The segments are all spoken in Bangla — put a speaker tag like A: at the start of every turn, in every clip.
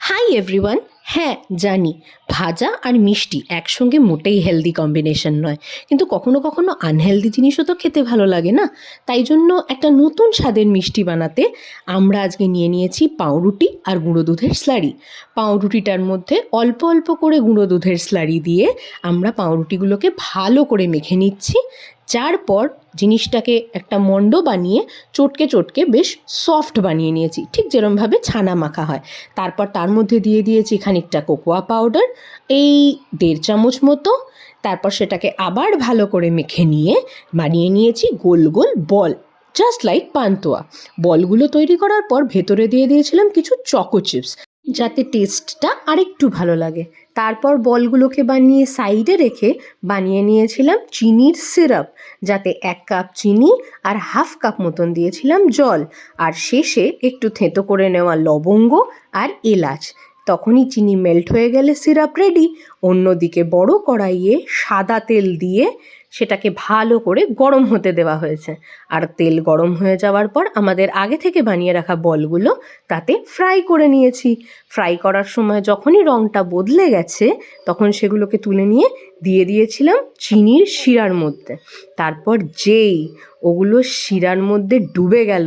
A: Hi everyone. হ্যাঁ জানি, ভাজা আর মিষ্টি একসঙ্গে মোটেই হেলদি কম্বিনেশন নয়, কিন্তু কখনো কখনো আনহেলদি জিনিসও তো খেতে ভালো লাগে না। তাই জন্য একটা নতুন স্বাদের মিষ্টি বানাতে আমরা আজকে নিয়ে নিয়েছি পাউরুটি আর গুঁড়ো দুধের স্লারি। পাউরুটিটার মধ্যে অল্প অল্প করে গুঁড়ো দুধের স্লারি দিয়ে আমরা পাউরুটিগুলোকে ভালো করে মেখে নিচ্ছি, যার পর জিনিসটাকে একটা মণ্ড বানিয়ে চটকে চটকে বেশ সফট বানিয়ে নিয়েছি, ঠিক যেরমভাবে ছানা মাখা হয়। তারপর তার মধ্যে দিয়ে দিয়েছি খানিকটা কোকোয়া পাউডার, এই 1.5 চামচ মতো। তারপর সেটাকে আবার ভালো করে মেখে নিয়ে বানিয়ে নিয়েছি গোল গোল বল, জাস্ট লাইক পান্তুয়া। বলগুলো তৈরি করার পর ভেতরে দিয়ে দিয়েছিলাম কিছু চকো চিপস, যাতে টেস্টটা আরেকটু ভালো লাগে। তারপর বলগুলোকে বানিয়ে সাইডে রেখে বানিয়ে নিয়েছিলাম চিনির সিরাপ, যাতে 1 কাপ চিনি আর হাফ কাপ মতন দিয়েছিলাম জল, আর শেষে একটু থেঁতো করে নেওয়া লবঙ্গ আর এলাচ। তখনই চিনি মেল্ট হয়ে গেলে সিরাপ রেডি। অন্যদিকে বড় কড়াইয়ে সাদা তেল দিয়ে সেটাকে ভালো করে গরম হতে দেওয়া হয়েছে, আর তেল গরম হয়ে যাওয়ার পর আমাদের আগে থেকে বানিয়ে রাখা বলগুলো তাতে ফ্রাই করে নিয়েছি। ফ্রাই করার সময় যখনই রঙটা বদলে গেছে, তখন সেগুলোকে তুলে নিয়ে দিয়ে দিয়েছিলাম চিনির শিরার মধ্যে। তারপর যেই ওগুলো শিরার মধ্যে ডুবে গেল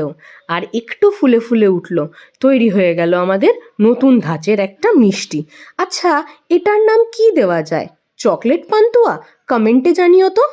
A: আর একটু ফুলে ফুলে উঠলো, তৈরি হয়ে গেল আমাদের নতুন ধাঁচের একটা মিষ্টি। আচ্ছা, এটার নাম কি দেওয়া যায়? চকলেট পান্তুয়া? কমেন্টে জানিও তো।